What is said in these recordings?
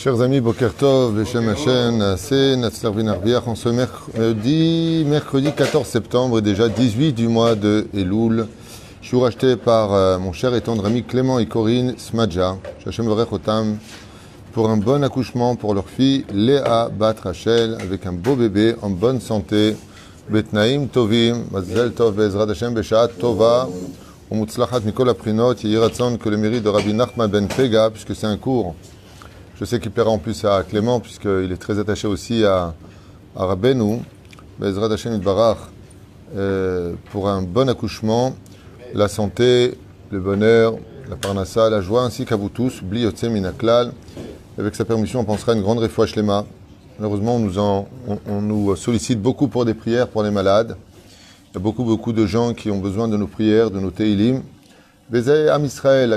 Chers amis, Boker Tov, Beshem Hashem, c'est Natslar Vinarbiach, en ce mercredi 14 septembre et déjà 18 du mois de Elul. Je suis racheté par mon cher et tendre ami Clément et Corinne Smadja, Shachem Varech Otam, pour un bon accouchement pour leur fille Léa Bat Rachel, avec un beau bébé en bonne santé. Betnaim Tovim, Mazel Tov, Bezrat Hashem, Beshat Tova, Umutzlachat Mikol Aprinot, Yiratzon, que le mérite de Rabbi Nachman Ben Pega, puisque c'est un cours. Je sais qu'il plaira en plus à Clément, puisqu'il est très attaché aussi à Rabbeinu, Bezrat Hashem Itbarach, pour un bon accouchement, la santé, le bonheur, la parnassa, la joie, ainsi qu'à vous tous, Bli Yotze Minaklal. Avec sa permission, on pensera à une grande réfoua shlema. Malheureusement, on nous sollicite beaucoup pour des prières pour les malades. Il y a beaucoup de gens qui ont besoin de nos prières, de nos teilim. Bezay Am Israël,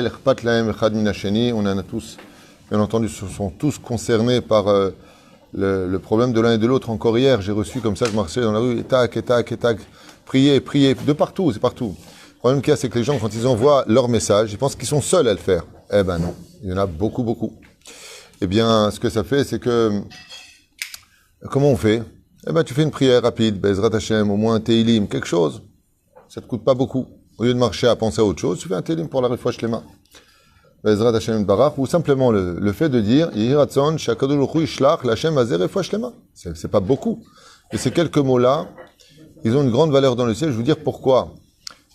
Echpat Lahem Echad Min Hasheni, on en a tous. Bien entendu, sont tous concernés par le problème de l'un et de l'autre. Encore hier, j'ai reçu comme ça, je marchais dans la rue, et tac, priez, de partout, c'est partout. Le problème qu'il y a, c'est que les gens, quand ils envoient leur message, ils pensent qu'ils sont seuls à le faire. Eh ben non, il y en a beaucoup. Eh bien, ce que ça fait, c'est que, comment on fait? Eh ben, tu fais une prière rapide, Bezrat Hashem, au moins un teilim, quelque chose. Ça te coûte pas beaucoup. Au lieu de marcher à penser à autre chose, tu fais un teilim pour la réfoua shlema. Bezrat Hashem Barach, ou simplement le fait de dire Yiratzon Shakadosh Baruch Hu Yishlach L'Hashem Hazeh Refoua Shlema. C'est pas beaucoup, mais ces quelques mots-là, ils ont une grande valeur dans le ciel. Je vais vous dire pourquoi.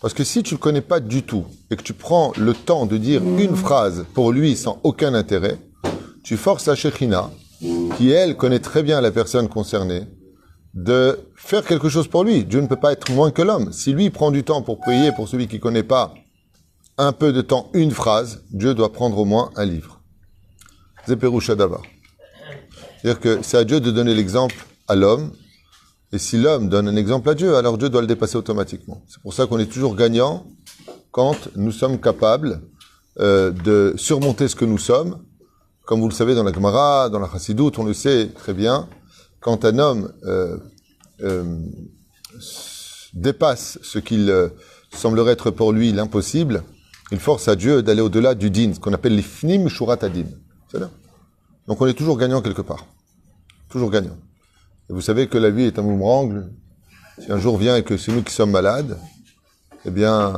Parce que si tu le connais pas du tout et que tu prends le temps de dire une phrase pour lui sans aucun intérêt, tu forces la Shekhinah, qui elle connaît très bien la personne concernée, de faire quelque chose pour lui. Dieu ne peut pas être moins que l'homme. Si lui prend du temps pour prier pour celui qui connaît pas un peu de temps, une phrase, Dieu doit prendre au moins un livre. Zeperoucha Davar. C'est-à-dire que c'est à Dieu de donner l'exemple à l'homme, et si l'homme donne un exemple à Dieu, alors Dieu doit le dépasser automatiquement. C'est pour ça qu'on est toujours gagnant quand nous sommes capables de surmonter ce que nous sommes. Comme vous le savez dans la Gemara, dans la Chassidoute, on le sait très bien, quand un homme dépasse ce qu'il semblerait être pour lui l'impossible, il force à Dieu d'aller au-delà du din, ce qu'on appelle l'ifnim shurat adin. C'est là. Donc on est toujours gagnant quelque part. Toujours gagnant. Et vous savez que la vie est un boomerang. Si un jour vient et que c'est nous qui sommes malades, eh bien,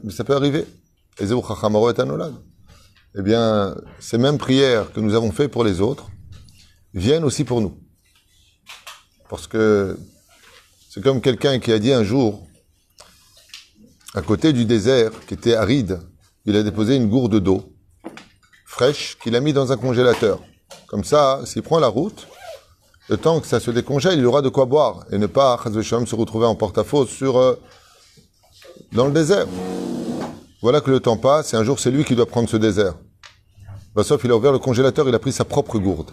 ça peut arriver. Eh bien, ces mêmes prières que nous avons faites pour les autres viennent aussi pour nous. Parce que c'est comme quelqu'un qui a dit un jour, à côté du désert, qui était aride, il a déposé une gourde d'eau fraîche qu'il a mis dans un congélateur. Comme ça, s'il prend la route, le temps que ça se décongèle, il aura de quoi boire et ne pas, chas v'shalom, se retrouver en porte-à-faux dans le désert. Voilà que le temps passe et un jour, c'est lui qui doit prendre ce désert. Sauf il a ouvert le congélateur, il a pris sa propre gourde.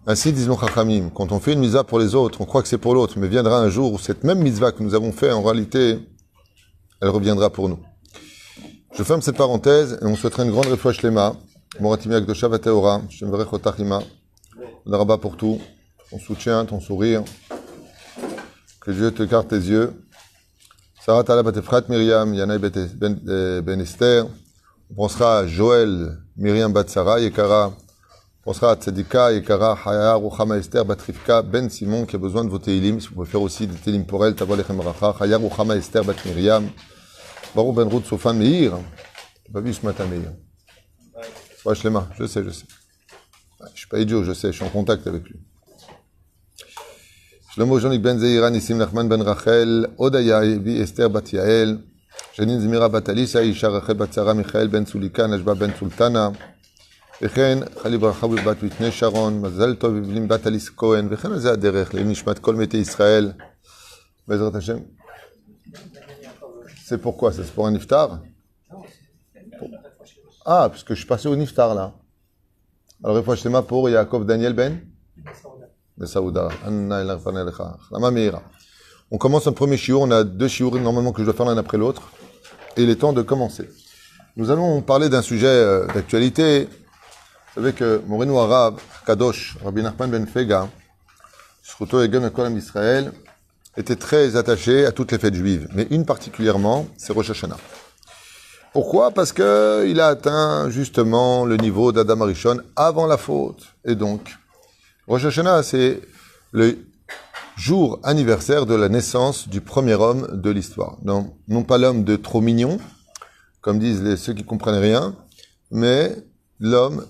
Ainsi disent nos chachamim, quand on fait une mitzvah pour les autres, on croit que c'est pour l'autre, mais viendra un jour où cette même mitzvah que nous avons fait, en réalité, elle reviendra pour nous. Je ferme cette parenthèse et on souhaiterait une grande réfoua shlema. Moratimi Akdosha Vateora, Shem Varech Otachima. Daraba pour tout, ton soutien, ton sourire. Que Dieu te garde tes yeux. Sarah Tala Batefrat Myriam, Yanaï Ben Esther. On pensera à Joël, Myriam Bat Sarah, Yekara. On pensera à Tzedika, Yekara, Haya, Ruchama Esther, Batrifka, Ben Simon, qui a besoin de vos télim. Si vous pouvez faire aussi des télim pour elle, Tavo Lechem Racha, Haya, Ruchama Esther, Bat Myriam, Barou Ben Ruth, Sofan Meir. T'as pas vu ce matin, Meir? Ouais, Shlema, je sais. Ouais, je suis pas idiot, je sais, je suis en contact avec lui. Shlomo Jonik Ben Zeira, Nissim Nachman Ben Rachel, Odaya, Evi Esther Bat Yael, Janine Zmira Bat Alisa, Isha Rachel Bat Sarah, Michael Ben Sulika, Najba Ben Sultana, וכן, חלי ברכה בבת מתני שרון, מזל טוב בבלים בת אליס כהן, וכן על זה הדרך, לעילוי נשמת כל מתי ישראל, בעזרת השם. C'est pourquoi? C'est pour un niftar? Ah, parce que je suis passé au niftar là. Alors, réfoua shlema pour Yaakov Daniel Ben Saouda. On commence un premier shiur, on a deux shiurs normalement que je dois faire l'un après l'autre, et il est temps de commencer. Nous allons parler d'un sujet d'actualité. Vous savez que Morenu Arav, Kadosh, Rabbi Nachman Ben Fega, Shruto Egen Kol Am Israël, était très attaché à toutes les fêtes juives, mais une particulièrement, c'est Rosh Hashanah. Pourquoi? Parce qu'il a atteint justement le niveau d'Adam Arishon avant la faute. Et donc, Rosh Hashanah, c'est le jour anniversaire de la naissance du premier homme de l'histoire. Non pas l'homme de trop mignon, comme disent ceux qui comprennent rien, mais l'homme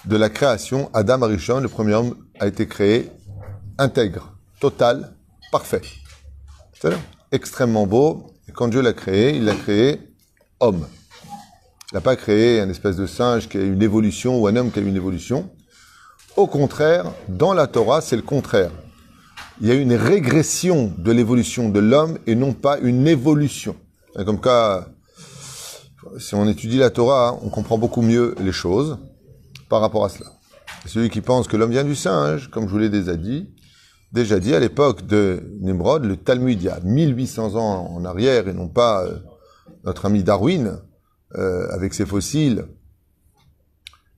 de la création, Adam Arishon, le premier homme, a été créé intègre, total, parfait. C'est extrêmement beau. Et quand Dieu l'a créé, il l'a créé homme. Il n'a pas créé un espèce de singe qui a une évolution ou un homme qui a une évolution. Au contraire, dans la Torah, c'est le contraire. Il y a une régression de l'évolution de l'homme et non pas une évolution. Et comme cas, si on étudie la Torah, on comprend beaucoup mieux les choses par rapport à cela. Et celui qui pense que l'homme vient du singe, comme je vous l'ai déjà dit à l'époque de Nimrod, le Talmud, il y a 1800 ans en arrière, et non pas notre ami Darwin, avec ses fossiles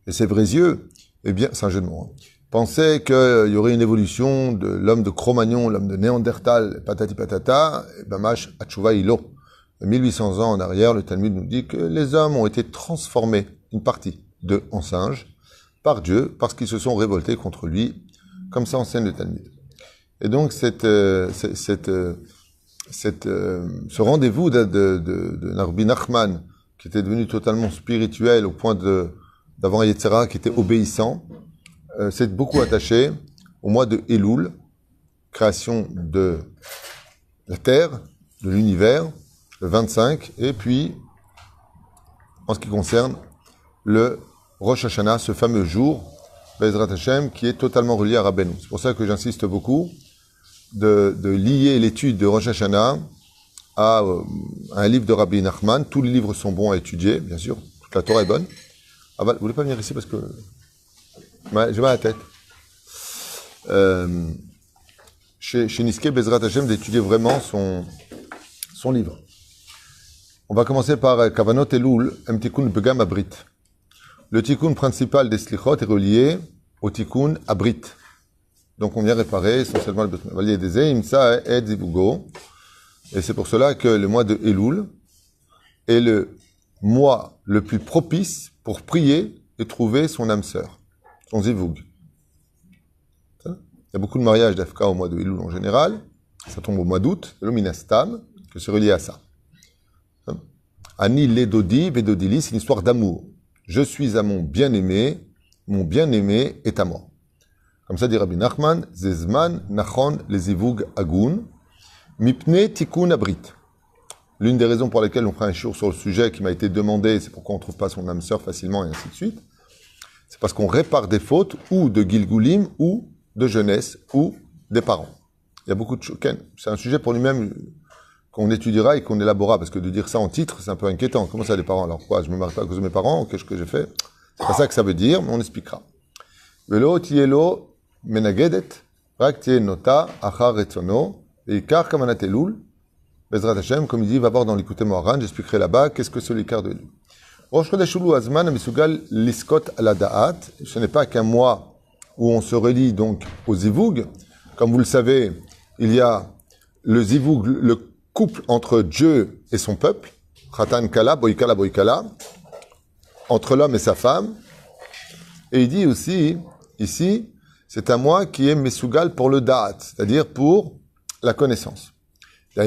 et ses vrais yeux, eh bien, c'est un jeu de mots, pensait qu'il y aurait une évolution de l'homme de Cro-Magnon, l'homme de Néandertal, patati patata, et ben mash atchouva ilo. 1800 ans en arrière, le Talmud nous dit que les hommes ont été transformés, une partie d'eux en singes, par Dieu, parce qu'ils se sont révoltés contre lui, comme ça enseigne le Talmud. Et donc, ce rendez-vous de Rabbi Nachman, qui était devenu totalement spirituel au point d'avoir un Yetzirah qui était obéissant, s'est beaucoup attaché au mois de Elul, création de la Terre, de l'univers, le 25, et puis, en ce qui concerne le Rosh Hashanah, ce fameux jour, Bezrat Hashem, qui est totalement relié à Rabbeinu. C'est pour ça que j'insiste beaucoup de lier l'étude de Rosh Hashanah à un livre de Rabbi Nachman. Tous les livres sont bons à étudier, bien sûr. Toute la Torah est bonne. Ah bah, vous voulez pas venir ici parce que j'ai mal à la tête. Chez Niske, Bezrat Hashem, d'étudier vraiment son livre. On va commencer par Kavanot Elul, Tikun Begam Abrit. Le tikkun principal des slichot est relié au tikkun abrit. Donc on vient réparer essentiellement le Valier des Imsa et Zivugo. Et c'est pour cela que le mois de Elul est le mois le plus propice pour prier et trouver son âme sœur, son Zivug. Il y a beaucoup de mariages d'Afka au mois de Elul en général. Ça tombe au mois d'août, le Minastam, que c'est relié à ça. Ani Ledodi, Vedodili, c'est une histoire d'amour. Je suis à mon bien-aimé est à moi. Comme ça dit Rabbi Nachman, Zezman Nachon lezivug agun, mipne tikkun abrit. L'une des raisons pour lesquelles on fera un shiur sur le sujet qui m'a été demandé, c'est pourquoi on ne trouve pas son âme sœur facilement et ainsi de suite. C'est parce qu'on répare des fautes ou de Gilgulim ou de jeunesse ou des parents. Il y a beaucoup de choses. C'est un sujet pour lui-même qu'on étudiera et qu'on élaborera, parce que de dire ça en titre, c'est un peu inquiétant. Comment ça, les parents? Alors quoi, je me marie pas à cause de mes parents? Qu'est-ce que j'ai fait? C'est pas ça que ça veut dire, mais on expliquera. Velo tielo menagedet, rak tie nota, achar retzono, et ikar kamanat elul, Bezrat Hashem, comme il dit, va voir dans l'écouté Moharan, j'expliquerai là-bas, qu'est-ce que c'est l'ikar de Elul. Rosh Chodesh Elul Azman, Misugal liskot ala da'at, ce n'est pas qu'un mois où on se relie donc au zivug. Comme vous le savez, il y a le zivug, le couple entre Dieu et son peuple, Khatan Kala, Boikala, entre l'homme et sa femme. Et il dit aussi, ici, c'est un mois qui est Mesugal pour le Da'at, c'est-à-dire pour la connaissance. Que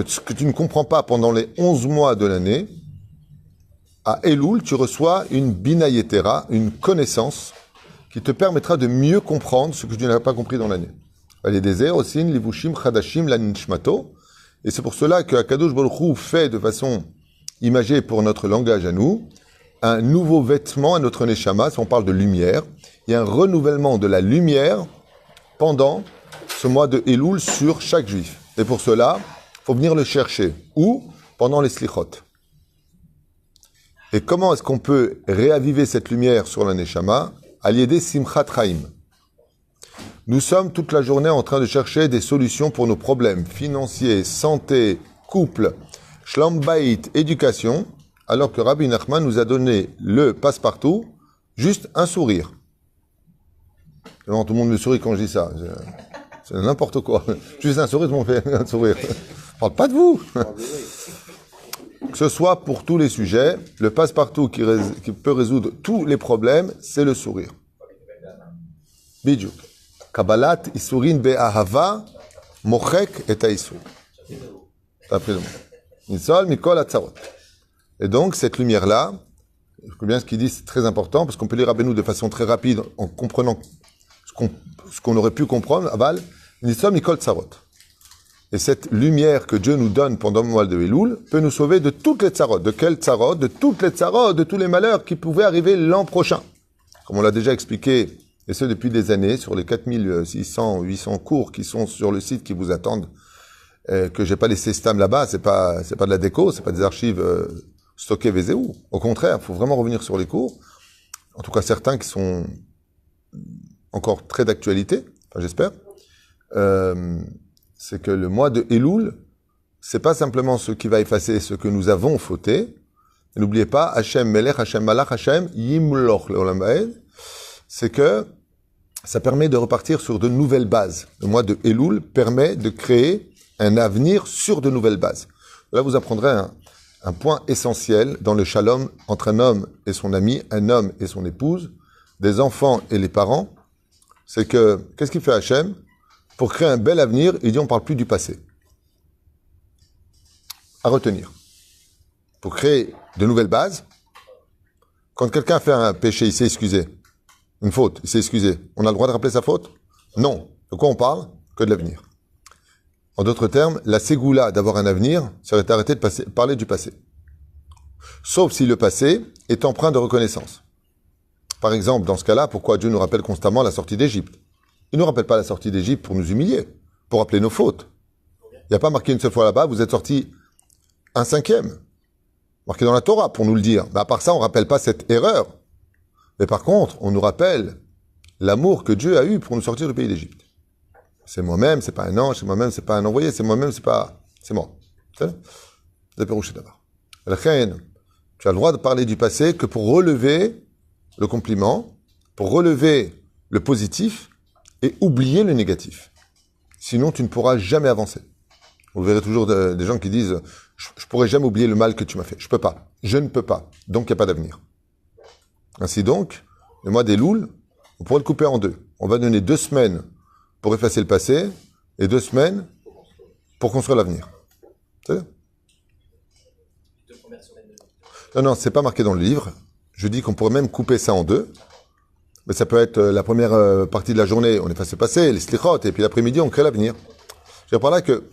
ce que tu ne comprends pas pendant les 11 mois de l'année, à Elul, tu reçois une binayetera, une connaissance qui te permettra de mieux comprendre ce que tu n'as pas compris dans l'année. Les déserts, Osin, Livushim, Chadashim, Lanishmato. Et c'est pour cela que Akadosh Baruch Hu fait de façon imagée pour notre langage à nous, un nouveau vêtement à notre Neshama, si on parle de lumière. Il y a un renouvellement de la lumière pendant ce mois de Elul sur chaque juif. Et pour cela, il faut venir le chercher. Où? Pendant les slichot. Et comment est-ce qu'on peut réaviver cette lumière sur la Neshama? À l'idée Simchat Chaim. Nous sommes toute la journée en train de chercher des solutions pour nos problèmes financiers, santé, couple, shlam bayit, éducation, alors que Rabbi Nachman nous a donné le passe-partout, juste un sourire. Non, tout le monde me sourit quand je dis ça. C'est n'importe quoi. Juste un sourire, tout le monde fait un sourire. ne parle pas de vous. Que ce soit pour tous les sujets, le passe-partout qui peut résoudre tous les problèmes, c'est le sourire. Bidjouk. Kabbalat isurin be'ahava mochek et aïsur. T'as appris le mot. Nisol mikol atzarot. Et donc, cette lumière-là, je bien ce qu'il dit, c'est très important, parce qu'on peut lire Rabbeinu de façon très rapide, en comprenant ce qu'on aurait pu comprendre, aval, Nisol mikol tzarot. Et cette lumière que Dieu nous donne pendant le mois de Elul peut nous sauver de toutes les tsarot. De quelles tsarot? De toutes les tsarot, de tous les malheurs qui pouvaient arriver l'an prochain. Comme on l'a déjà expliqué, et ce depuis des années, sur les 4600, 800 cours qui sont sur le site qui vous attendent, que j'ai pas laissé Stam là-bas, c'est pas de la déco, c'est pas des archives stockées Vézéou. Au contraire, il faut vraiment revenir sur les cours. En tout cas, certains qui sont encore très d'actualité, enfin j'espère. C'est que le mois de Elul, c'est pas simplement ce qui va effacer ce que nous avons fauté. Et n'oubliez pas, Hachem Melech, Hachem Malach, Hachem Yimloch Leolam Vaed. C'est que ça permet de repartir sur de nouvelles bases. Le mois de Elul permet de créer un avenir sur de nouvelles bases. Là, vous apprendrez un point essentiel dans le shalom entre un homme et son ami, un homme et son épouse, des enfants et les parents. C'est que, qu'est-ce qu'il fait Hachem? Pour créer un bel avenir, il dit on ne parle plus du passé. À retenir. Pour créer de nouvelles bases, quand quelqu'un fait un péché, il s'est excusé. Une faute, il s'est excusé. On a le droit de rappeler sa faute? Non. De quoi on parle? Que de l'avenir. En d'autres termes, la ségoula d'avoir un avenir serait d'arrêter de parler du passé. Sauf si le passé est empreint de reconnaissance. Par exemple, dans ce cas-là, pourquoi Dieu nous rappelle constamment la sortie d'Égypte? Il ne nous rappelle pas la sortie d'Égypte pour nous humilier, pour rappeler nos fautes. Il n'y a pas marqué une seule fois là-bas, vous êtes sorti un cinquième. Marqué dans la Torah pour nous le dire. Mais à part ça, on ne rappelle pas cette erreur. Mais par contre, on nous rappelle l'amour que Dieu a eu pour nous sortir du pays d'Égypte. C'est moi-même, c'est pas un ange, c'est moi-même, c'est pas un envoyé, c'est moi-même, c'est pas... C'est moi. C'est pérouché d'abord. La reine, tu as le droit de parler du passé que pour relever le compliment, pour relever le positif, et oublier le négatif. Sinon, tu ne pourras jamais avancer. Vous verrez toujours des gens qui disent « Je pourrai jamais oublier le mal que tu m'as fait. Je peux pas. Je ne peux pas. Donc, il n'y a pas d'avenir. » Ainsi donc, le mois d'Elul, on pourrait le couper en deux. On va donner 2 semaines pour effacer le passé et 2 semaines pour construire l'avenir. C'est ça? Non, c'est pas marqué dans le livre. Je dis qu'on pourrait même couper ça en deux. Mais ça peut être la première partie de la journée, on efface le passé, les slichot, et puis l'après-midi, on crée l'avenir. Je veux dire par là que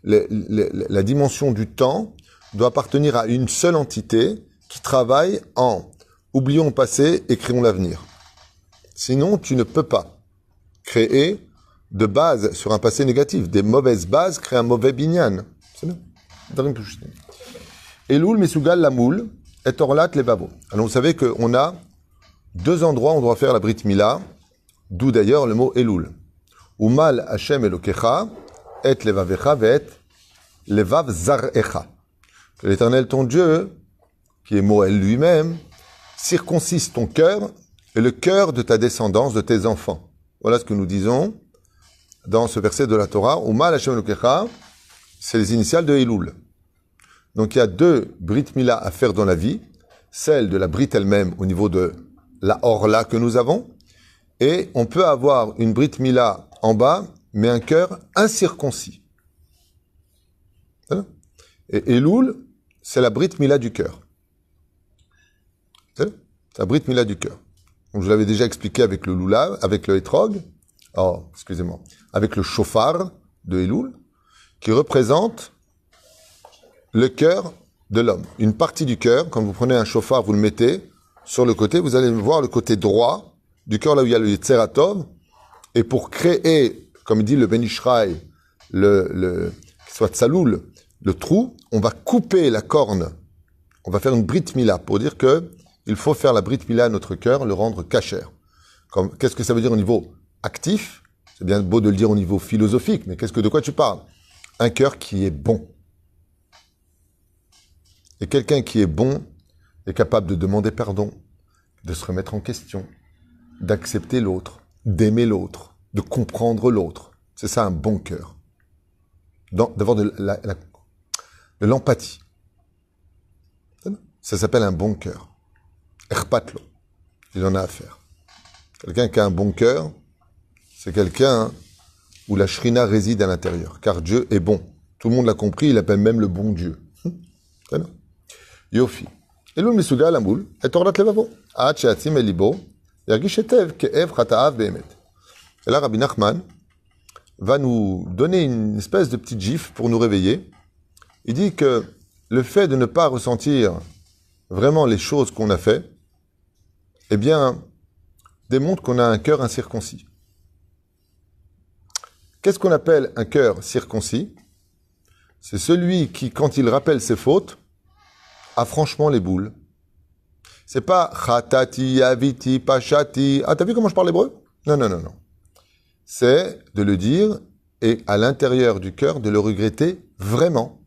la dimension du temps doit appartenir à une seule entité qui travaille en oublions le passé et créons l'avenir. Sinon, tu ne peux pas créer de base sur un passé négatif. Des mauvaises bases créent un mauvais binyan. C'est bien. Elul, Mesugal, Lamoul, et Orlat, les Babo. Alors vous savez qu'on a 2 endroits où on doit faire la Brit Mila, d'où d'ailleurs le mot Elul. Umal Hashem Elokecha, et levavecha, et levav zarecha. Que l'Éternel ton Dieu, qui est Moël lui-même, circoncise ton cœur et le cœur de ta descendance, de tes enfants. Voilà ce que nous disons dans ce verset de la Torah. Umal Hashem Elokecha, c'est les initiales de Elul. Donc il y a 2 Brit Mila à faire dans la vie, celle de la Brit elle-même au niveau de la Orla que nous avons, et on peut avoir une Brit Mila en bas, mais un cœur incirconcis. Et Elul, c'est la Brit Mila du cœur. C'est la Brit Mila du cœur. Donc, je l'avais déjà expliqué avec le Lulav, avec le Etrog, avec le Shofar de Elul, qui représente le cœur de l'homme. Une partie du cœur, quand vous prenez un Shofar, vous le mettez sur le côté, vous allez voir le côté droit du cœur, là où il y a le Yetzeratov, et pour créer, comme il dit le Ben Ishraï, soit Tsaloul, le trou, on va couper la corne, on va faire une Brit Mila, pour dire que il faut faire la Brit Mila à notre cœur, le rendre kasher. Qu'est-ce que ça veut dire au niveau actif? C'est bien beau de le dire au niveau philosophique, mais de quoi tu parles? Un cœur qui est bon. Et quelqu'un qui est bon est capable de demander pardon, de se remettre en question, d'accepter l'autre, d'aimer l'autre, de comprendre l'autre. C'est ça un bon cœur. d'avoir de l'empathie. Ça s'appelle un bon cœur. Erpatlo. Il en a à faire. Quelqu'un qui a un bon cœur, c'est quelqu'un où la shrina réside à l'intérieur. Car Dieu est bon. Tout le monde l'a compris, il appelle même le bon Dieu. Yofi. Elul misugal amul, et tordat levavo. Ad she'atzim el libo, yargish etev ke'ev chata'av be'emet. Et là, Rabbi Nachman va nous donner une espèce de petite gifle pour nous réveiller. Il dit que le fait de ne pas ressentir vraiment les choses qu'on a fait, eh bien, démontre qu'on a un cœur incirconcis. Qu'est-ce qu'on appelle un cœur circoncis? C'est celui qui, quand il rappelle ses fautes, a franchement les boules. C'est pas chatati, aviti, pachati. Ah, t'as vu comment je parle hébreu? Non, non, non, non. C'est de le dire et à l'intérieur du cœur de le regretter vraiment.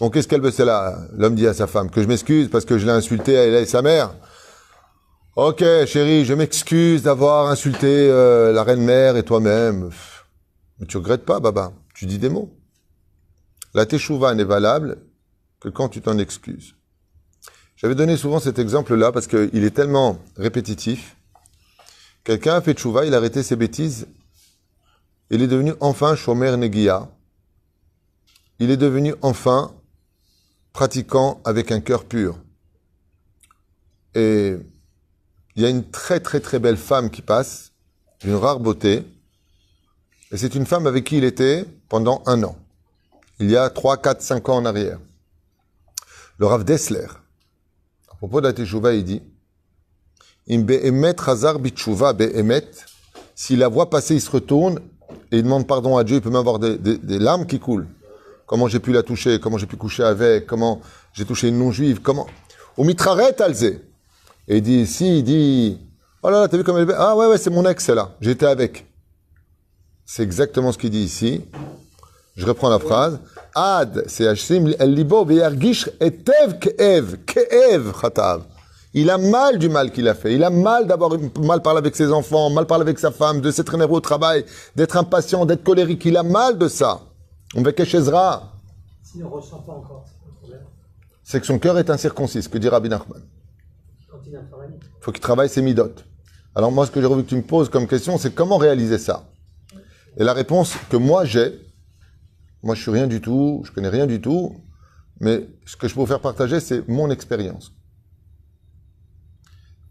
Donc, qu'est-ce qu'elle veut, c'est là? L'homme dit à sa femme que je m'excuse parce que je l'ai insulté, elle et sa mère. Ok, chérie, je m'excuse d'avoir insulté la reine-mère et toi-même. Mais tu regrettes pas, Baba. Tu dis des mots. La teshuva n'est valable que quand tu t'en excuses. J'avais donné souvent cet exemple-là parce qu'il est tellement répétitif. Quelqu'un a fait teshuva, il a arrêté ses bêtises. Il est devenu enfin shomer negia. Il est devenu enfin pratiquant avec un cœur pur. Et il y a une très très très belle femme qui passe, d'une rare beauté, et c'est une femme avec qui il était pendant 1 an. Il y a 3, 4, 5 ans en arrière. Le Rav Dessler, à propos de la Teshuva, il dit Im be'emet chazar bitshuva be'emet, s'il la voit passer, il se retourne et il demande pardon à Dieu, il peut même avoir des larmes qui coulent. Comment j'ai pu la toucher, comment j'ai pu coucher avec, comment j'ai touché une non-juive, comment... Ou mitraret alze. Et il dit, il dit, oh là là, t'as vu comme elle est belle? Ah ouais, c'est mon ex, celle-là. J'étais avec. C'est exactement ce qu'il dit ici. Je reprends la phrase. Ad, c'est Hashim, el libo, veyargish etev ke'ev chatav. Il a mal du mal qu'il a fait. Il a mal d'avoir mal parlé avec ses enfants, mal parlé avec sa femme, de s'être énervé au travail, d'être impatient, d'être colérique. Il a mal de ça. On va cacher Ezra. S'il ne ressent pas encore, c'est pas le problème. C'est que son cœur est incirconcis, ce que dit Rabbi Nachman. Il faut qu'il travaille ses midot. Alors moi, ce que j'ai envie que tu me poses comme question, c'est comment réaliser ça? Et la réponse que moi j'ai, moi je suis rien du tout, je connais rien du tout, mais ce que je peux vous faire partager, c'est mon expérience.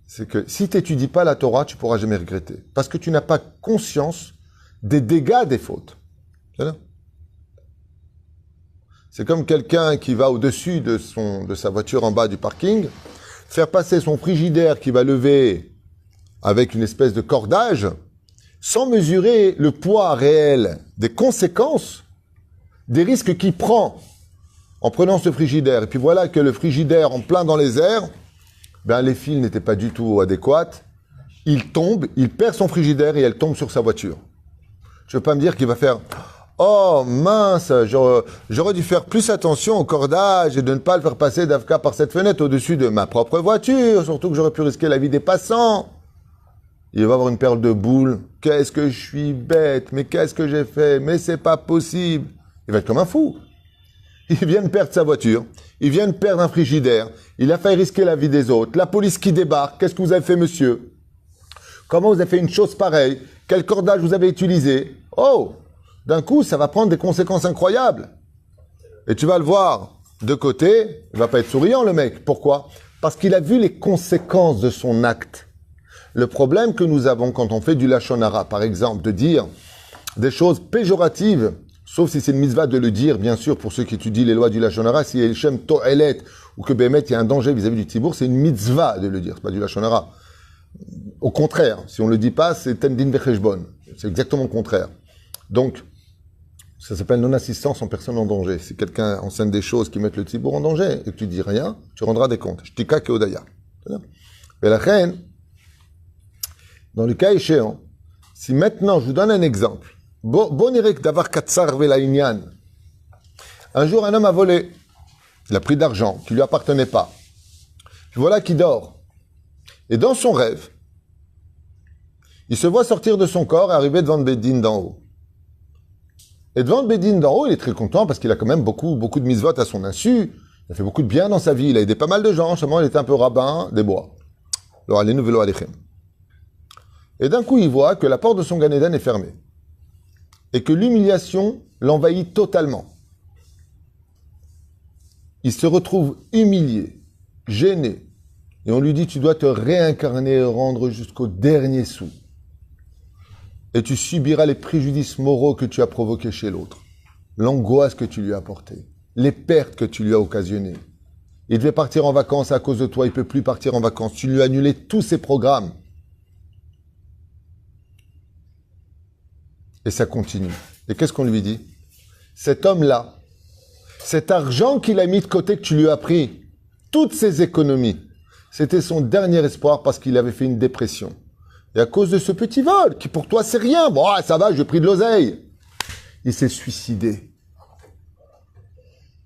C'est que si tu n'étudies pas la Torah, tu ne pourras jamais regretter. Parce que tu n'as pas conscience des dégâts des fautes. C'est comme quelqu'un qui va au-dessus de sa voiture en bas du parking, faire passer son frigidaire qui va lever avec une espèce de cordage, sans mesurer le poids réel des conséquences, des risques qu'il prend en prenant ce frigidaire. Et puis voilà que le frigidaire en plein dans les airs, ben les fils n'étaient pas du tout adéquats. Il tombe, il perd son frigidaire et elle tombe sur sa voiture. Je ne veux pas me dire qu'il va faire « Oh mince, j'aurais dû faire plus attention au cordage et de ne pas le faire passer d'Afka par cette fenêtre au-dessus de ma propre voiture, surtout que j'aurais pu risquer la vie des passants. » Il va avoir une perle de boule. « Qu'est-ce que je suis bête, mais qu'est-ce que j'ai fait, mais c'est pas possible. » Il va être comme un fou. Il vient de perdre sa voiture, il vient de perdre un frigidaire, il a failli risquer la vie des autres, la police qui débarque, qu'est-ce que vous avez fait monsieur? Comment vous avez fait une chose pareille? Quel cordage vous avez utilisé? Oh! D'un coup, ça va prendre des conséquences incroyables. Et tu vas le voir de côté, il va pas être souriant le mec. Pourquoi? Parce qu'il a vu les conséquences de son acte. Le problème que nous avons quand on fait du lachon hara, par exemple, de dire des choses péjoratives, sauf si c'est une mitzvah de le dire, bien sûr, pour ceux qui étudient les lois du lachon hara, si El Shem To'elet, ou que Bémet, il y a un danger vis-à-vis du Tibour, c'est une mitzvah de le dire, c'est pas du lachon hara. Au contraire, si on le dit pas, c'est Tendin Vecheshbon. C'est exactement le contraire. Donc, ça s'appelle non-assistance en personne en danger. Si quelqu'un enseigne des choses qui mettent le Tibour en danger et que tu dis rien, tu rendras des comptes. Shtika keodaya. Mais la reine, dans le cas échéant, si maintenant, je vous donne un exemple. Bonirek d'avoir katsar velaïnian. Un jour, un homme a volé. Il a pris d'argent qui lui appartenait pas. Puis voilà qu'il dort. Et dans son rêve, il se voit sortir de son corps et arriver devant le Beddin d'en haut. Et devant le Bédine d'en haut, il est très content parce qu'il a quand même beaucoup de mitzvot à son insu. Il a fait beaucoup de bien dans sa vie. Il a aidé pas mal de gens. Seulement, il était un peu rabbin des bois. Et d'un coup, il voit que la porte de son Gan Eden est fermée. Et que l'humiliation l'envahit totalement. Il se retrouve humilié, gêné. Et on lui dit, tu dois te réincarner et rendre jusqu'au dernier sou. Et tu subiras les préjudices moraux que tu as provoqués chez l'autre. L'angoisse que tu lui as apportée. Les pertes que tu lui as occasionnées. Il devait partir en vacances à cause de toi, il ne peut plus partir en vacances. Tu lui as annulé tous ses programmes. Et ça continue. Et qu'est-ce qu'on lui dit? Cet homme-là, cet argent qu'il a mis de côté, que tu lui as pris, toutes ses économies, c'était son dernier espoir parce qu'il avait fait une dépression. Et à cause de ce petit vol, qui pour toi c'est rien, bon, ça va, j'ai pris de l'oseille. Il s'est suicidé.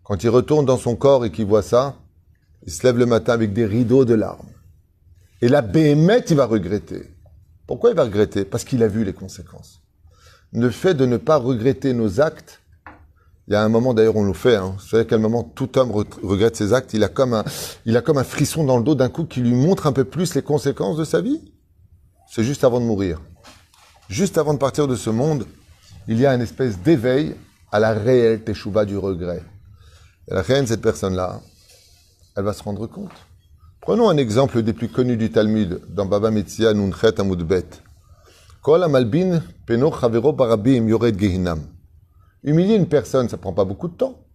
Quand il retourne dans son corps et qu'il voit ça, il se lève le matin avec des rideaux de larmes. Et là, Béhémet, il va regretter. Pourquoi il va regretter? Parce qu'il a vu les conséquences. Le fait de ne pas regretter nos actes, il y a un moment, d'ailleurs on le fait, vous savez à quel moment tout homme regrette ses actes, il a comme un frisson dans le dos d'un coup qui lui montre un peu plus les conséquences de sa vie. C'est juste avant de mourir. Juste avant de partir de ce monde, il y a une espèce d'éveil à la réelle teshuva du regret. Et la reine, cette personne-là, elle va se rendre compte. Prenons un exemple des plus connus du Talmud, dans Baba Metzia Nunchet Amud Bet. Kol amalbin peno chavero barabim yored gehinam. Humilier une personne, ça prend pas beaucoup de temps.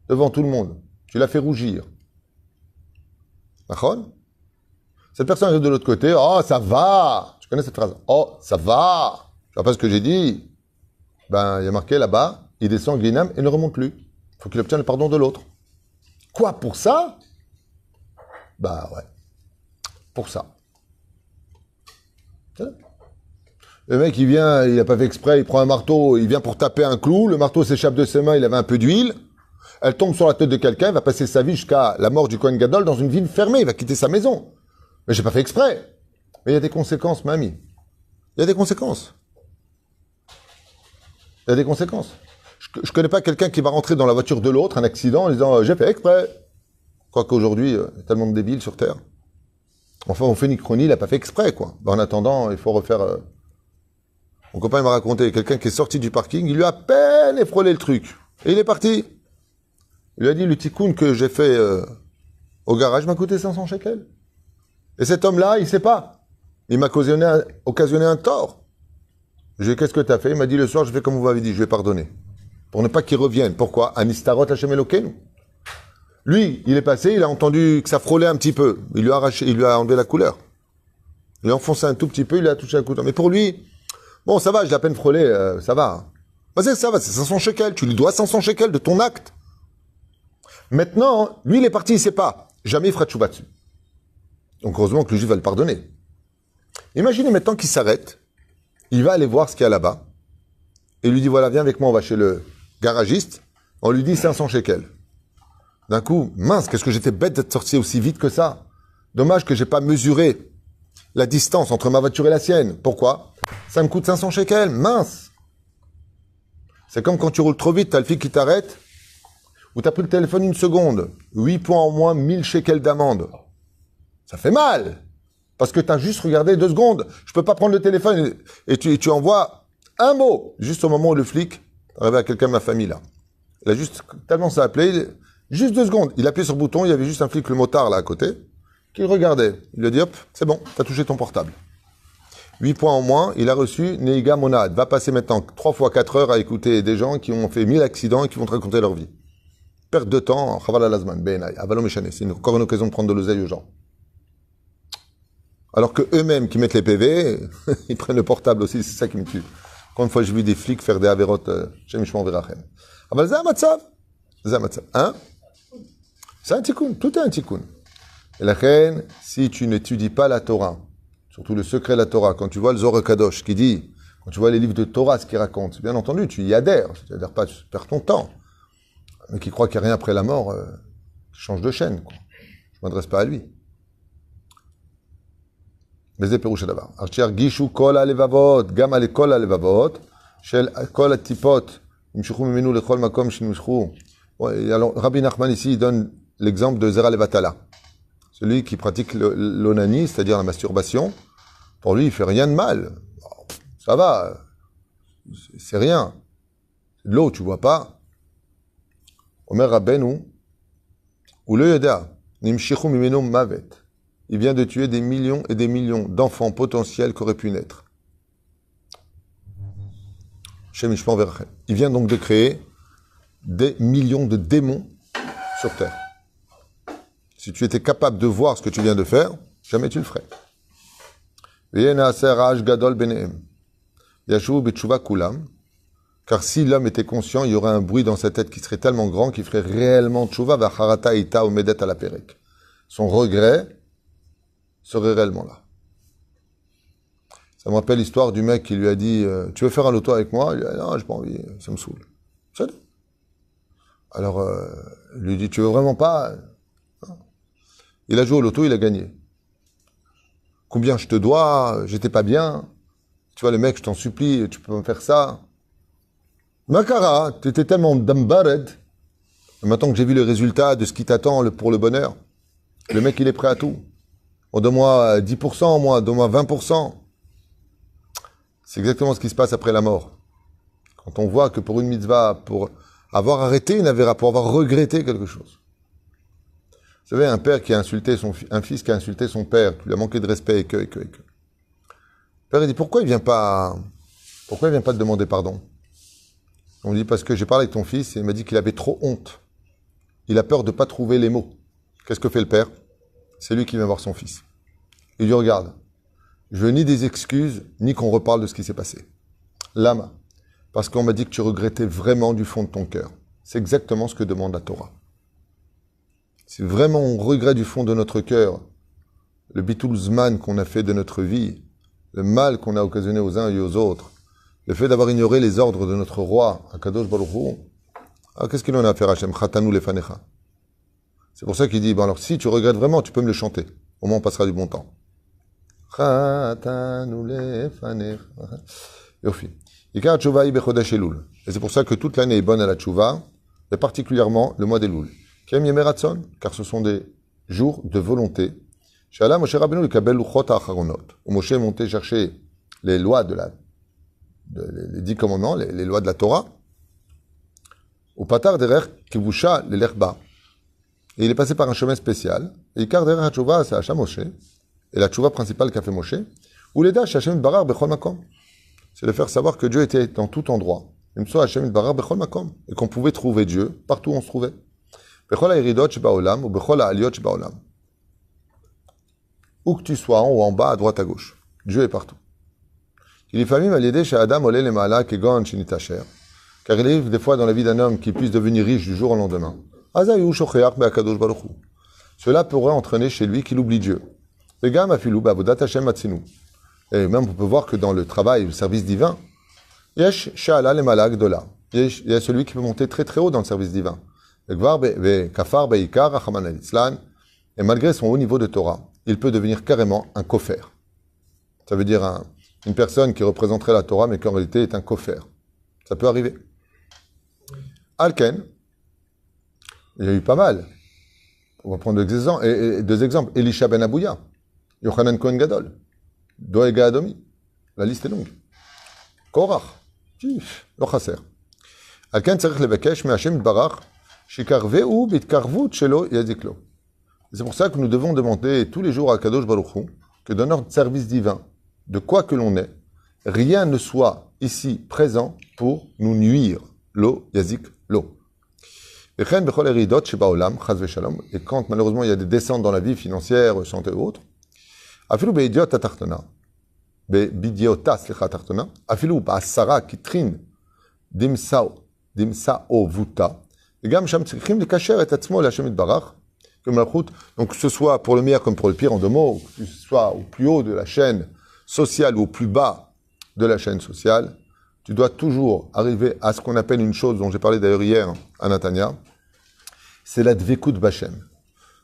Devant tout le monde. Tu la fais rougir. D'accord? Cette personne arrive de l'autre côté. Oh, ça va. Tu connais cette phrase? Oh, ça va. Tu vois pas ce que j'ai dit? Ben, il y a marqué là-bas, il descend gehinam et ne remonte plus. Il faut qu'il obtienne le pardon de l'autre. Quoi, pour ça? Bah ouais. Pour ça. C'est là. Le mec, il vient, il n'a pas fait exprès, il prend un marteau, il vient pour taper un clou, le marteau s'échappe de ses mains, il avait un peu d'huile, elle tombe sur la tête de quelqu'un, il va passer sa vie jusqu'à la mort du Kohen Gadol dans une ville fermée, il va quitter sa maison. Mais j'ai pas fait exprès. Mais il y a des conséquences, mamie. Il y a des conséquences. Il y a des conséquences. Je connais pas quelqu'un qui va rentrer dans la voiture de l'autre, un accident, en disant j'ai fait exprès. Quoique aujourd'hui, il y a tellement de débiles sur Terre. Enfin, on fait une chronie, il n'a pas fait exprès, quoi. En attendant, il faut refaire... Mon copain m'a raconté, quelqu'un qui est sorti du parking, il lui a à peine effrôlé le truc. Et il est parti. Il lui a dit, le tikkun que j'ai fait au garage m'a coûté 500 shekels. Et cet homme-là, il sait pas. Il m'a occasionné un tort. Je lui ai dit, qu'est-ce que tu as fait? Il m'a dit, le soir, je fais comme vous m'avez dit, je vais pardonner. Pour ne pas qu'il revienne. Pourquoi? Anistarot Hashem Elokeinu. Lui, il est passé, il a entendu que ça frôlait un petit peu. Il lui a arraché, il lui a enlevé la couleur. Il a enfoncé un tout petit peu, il a touché un couteau. Mais pour lui, bon, ça va, je l'ai à peine frôlé, ça va. Bah, ça va, c'est 500 shekels. Tu lui dois 500 shekels de ton acte. Maintenant, lui, il est parti, il sait pas. Jamais il fera tchouva dessus. Donc, heureusement que le juif va le pardonner. Imaginez maintenant qu'il s'arrête. Il va aller voir ce qu'il y a là-bas. Et il lui dit, voilà, viens avec moi, on va chez le garagiste. On lui dit 500 shekels. D'un coup, mince, qu'est-ce que j'étais bête d'être sorti aussi vite que ça. Dommage que j'ai pas mesuré la distance entre ma voiture et la sienne. Pourquoi? Ça me coûte 500 shekels, mince. C'est comme quand tu roules trop vite, t'as le flic qui t'arrête, ou t'as pris le téléphone une seconde, 8 points en moins, 1000 shekels d'amende. Ça fait mal, parce que t'as juste regardé 2 secondes. Je peux pas prendre le téléphone et tu envoies un mot, juste au moment où le flic arrive à quelqu'un de ma famille là. Il a juste tellement ça appelé, juste 2 secondes. Il appuyait sur le bouton, il y avait juste un flic, le motard là à côté, qui le regardait. Il lui a dit hop, c'est bon, t'as touché ton portable. 8 points en moins, il a reçu Neiga Monad. Va passer maintenant 3 fois 4 heures à écouter des gens qui ont fait 1000 accidents et qui vont te raconter leur vie. Perte de temps, Chaval al-Azman, Benay, Avalom Echane. C'est encore une occasion de prendre de l'oseille aux gens. Alors que eux-mêmes qui mettent les PV, ils prennent le portable aussi, c'est ça qui me tue. Quand une fois j'ai vu des flics faire des avérotes, Shem Yishmor Verachem. Ah ben, c'est un matzav. C'est un matzav. Hein? C'est un tikkun. Tout est un tikkun. Et la reine, si tu n'étudies pas la Torah, surtout le secret de la Torah, quand tu vois le Zohar Kadosh qui dit, quand tu vois les livres de Torah, ce qu'ils racontent, bien entendu, tu y adhères. Tu n'adhères pas, tu perds ton temps. Mais qui croit qu'il n'y a rien après la mort, change de chaîne, quoi. Je ne m'adresse pas à lui. וזה פירוש הדבר. אז שירגישו כל הלבבות, גם על כל הלבבות, של כל הטיפות Imshichu mimenu lechol makom shinmishchu. Ouais, alors, Rabbi Nachman ici, il donne l'exemple de Zera Levatala. Celui qui pratique l'onanie, c'est-à-dire la masturbation, pour lui, il fait rien de mal. Ça va, c'est rien. C'est de l'eau, tu vois pas. Omer Rabbeinu, ou le Yeda, Nimshichu mimenu mavet. Il vient de tuer des millions et des millions d'enfants potentiels qui auraient pu naître. Il vient donc de créer des millions de démons sur Terre. Si tu étais capable de voir ce que tu viens de faire, jamais tu le ferais. Car si l'homme était conscient, il y aurait un bruit dans sa tête qui serait tellement grand qu'il ferait réellement tchouva v'acharata ita omedet ala perek. Son regret serait réellement là. Ça me rappelle l'histoire du mec qui lui a dit « Tu veux faire un loto avec moi ?» Il lui a dit « Non, j'ai pas envie, ça me saoule. » Alors, il lui dit « Tu veux vraiment pas ?» Il a joué au loto, il a gagné. « Combien je te dois? J'étais pas bien. Tu vois, le mec, je t'en supplie, tu peux me faire ça. » Makara, tu étais tellement dambared. Maintenant que j'ai vu le résultat de ce qui t'attend pour le bonheur, le mec, il est prêt à tout. On donne-moi 10%, moi, donne-moi 20%. C'est exactement ce qui se passe après la mort. Quand on voit que pour une mitzvah, pour avoir arrêté une avéra, pour avoir regretté quelque chose. Vous savez, un père qui a insulté un fils qui a insulté son père, qui lui a manqué de respect, et que. Le père, il dit, pourquoi il vient pas te demander pardon? On dit, parce que j'ai parlé avec ton fils et il m'a dit qu'il avait trop honte. Il a peur de ne pas trouver les mots. Qu'est-ce que fait le père? C'est lui qui vient voir son fils. Il lui regarde. Je veux ni des excuses, ni qu'on reparle de ce qui s'est passé. Lama. Parce qu'on m'a dit que tu regrettais vraiment du fond de ton cœur. C'est exactement ce que demande la Torah. Si vraiment on regrette du fond de notre cœur le bitul zman qu'on a fait de notre vie, le mal qu'on a occasionné aux uns et aux autres, le fait d'avoir ignoré les ordres de notre roi, Akadosh Baruch Hu, qu'est-ce qu'il en a à faire, Hachem? Chatanu lefanecha. C'est pour ça qu'il dit, bon alors si tu regrettes vraiment, tu peux me le chanter. Au moins on passera du bon temps. Chatanu lefanecha. Yofi. Et c'est pour ça que toute l'année est bonne à la tchouva, et particulièrement le mois d'Elul. Car ce sont des jours de volonté. Où Moshe est monté chercher les lois les 10 commandements, les lois de la Torah. Au patar derer kivusha le lerba. Et il est passé par un chemin spécial. Et car derer ha-tchouva, c'est Hachem Moshe. Et la tchouva principale qu'a fait Moshe. Ou les dash Hachem barar bechol makom. C'est de faire savoir que Dieu était dans tout endroit. Et qu'on pouvait trouver Dieu partout où on se trouvait. Où que tu sois, en haut, en bas, à droite, à gauche. Dieu est partout. Car il arrive des fois dans la vie d'un homme qui puisse devenir riche du jour au lendemain. Cela pourrait entraîner chez lui qu'il oublie Dieu. Et même on peut voir que dans le travail, le service divin, il y a celui qui peut monter très très haut dans le service divin. Et malgré son haut niveau de Torah, il peut devenir carrément un kofer. Ça veut dire une personne qui représenterait la Torah, mais qui en réalité est un kofer. Ça peut arriver. Alken, il y a eu pas mal. On va prendre deux exemples. Elisha ben Abouya, Yochanan Kohen Gadol, Doega Adomi. La liste est longue. Korach, lo chaser. Alken tzarich levakesh me'Hashem yitbarach shikarveu bitkarvut shelo yaziklo. C'est pour ça que nous devons demander tous les jours à Kadosh Baruch Hu que dans notre service divin, de quoi que l'on est, rien ne soit ici présent pour nous nuire. Lo yazik lo. Et quand malheureusement il y a des descentes dans la vie financière, santé ou autre, afilu beidiot atartana, beidiota slicha atartana, afilu ba'asara kitrin dimsao vuta, et gam sham tzrichim lekacher et atzmo l'Hashem yitbarach. Donc que ce soit pour le meilleur comme pour le pire en deux mots, que ce soit au plus haut de la chaîne sociale ou au plus bas de la chaîne sociale, tu dois toujours arriver à ce qu'on appelle une chose dont j'ai parlé d'ailleurs hier à Natania, c'est la dvekut b'Hashem.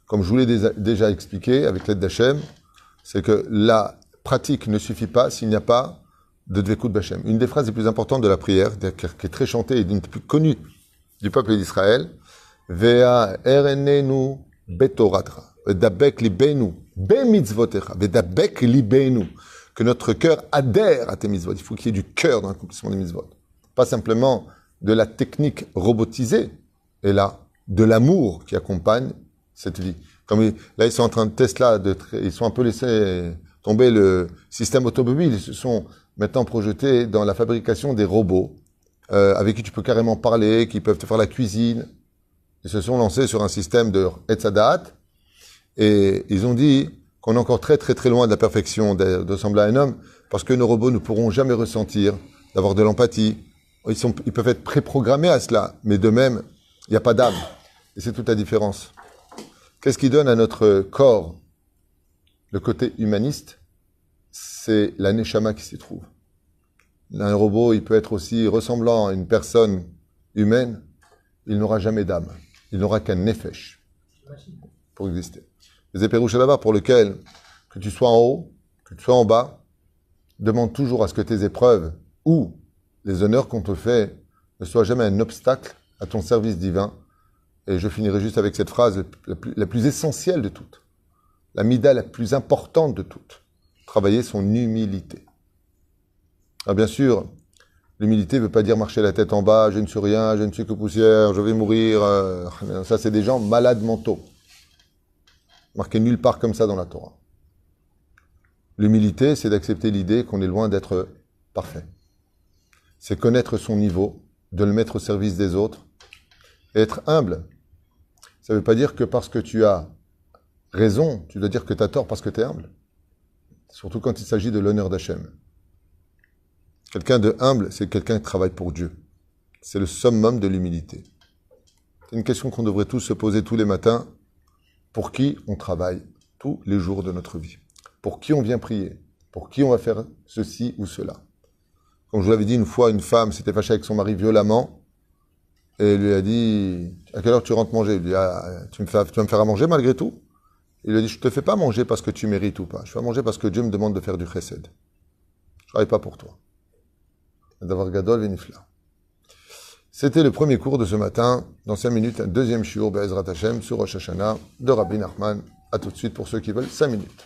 Comme je vous l'ai déjà expliqué avec l'aide d'Hashem, c'est que la pratique ne suffit pas s'il n'y a pas de Dvekut B'Hashem. Une des phrases les plus importantes de la prière, qui est très chantée et d'une des plus connues du peuple d'Israël, Vea erenenu betoratra, vedabek libenu, bemitzvotecha, vedabek libenu, que notre cœur adhère à tes mitzvot. Il faut qu'il y ait du cœur dans l'accomplissement des mitzvot. Pas simplement de la technique robotisée, et là, de l'amour qui accompagne cette vie. Comme là, ils sont en train de Tesla, ils sont un peu laissés tomber le système automobile. Ils se sont maintenant projetés dans la fabrication des robots avec qui tu peux carrément parler, qui peuvent te faire la cuisine. Ils se sont lancés sur un système de Etzadat et ils ont dit qu'on est encore très très très loin de la perfection de ressembler à un homme parce que nos robots ne pourront jamais ressentir, d'avoir de l'empathie. Ils peuvent être préprogrammés à cela, mais de même, il n'y a pas d'âme. Et c'est toute la différence. Qu'est-ce qui donne à notre corps le côté humaniste? C'est la neshama qui s'y trouve. Un robot, il peut être aussi ressemblant à une personne humaine, il n'aura jamais d'âme. Il n'aura qu'un nefesh pour exister. Les éperouches là-bas pour lequel, que tu sois en haut, que tu sois en bas, demande toujours à ce que tes épreuves ou les honneurs qu'on te fait ne soient jamais un obstacle à ton service divin. Et je finirai juste avec cette phrase la plus essentielle de toutes. La mida la plus importante de toutes. Travailler son humilité. Alors bien sûr, l'humilité ne veut pas dire marcher la tête en bas, je ne suis rien, je ne suis que poussière, je vais mourir. Ça, c'est des gens malades mentaux. Marqué nulle part comme ça dans la Torah. L'humilité, c'est d'accepter l'idée qu'on est loin d'être parfait. C'est connaître son niveau, de le mettre au service des autres, et être humble. Ça ne veut pas dire que parce que tu as raison, tu dois dire que tu as tort parce que tu es humble. Surtout quand il s'agit de l'honneur d'Hachem. Quelqu'un de humble, c'est quelqu'un qui travaille pour Dieu. C'est le summum de l'humilité. C'est une question qu'on devrait tous se poser tous les matins. Pour qui on travaille tous les jours de notre vie? Pour qui on vient prier? Pour qui on va faire ceci ou cela? Comme je vous l'avais dit une fois, une femme s'était fâchée avec son mari violemment et elle lui a dit « À quelle heure tu rentres manger ?» Il lui a dit « Tu vas me faire à manger malgré tout ?» Il lui a dit « Je ne te fais pas manger parce que tu mérites ou pas. Je fais à manger parce que Dieu me demande de faire du chesed. Je ne travaille pas pour toi. » D'avoir gadol venifla. C'était le premier cours de ce matin. Dans 5 minutes, un deuxième shiur, Be'ezrat Hashem, sur Rosh Hashanah, de Rabbi Nachman. À tout de suite pour ceux qui veulent 5 minutes.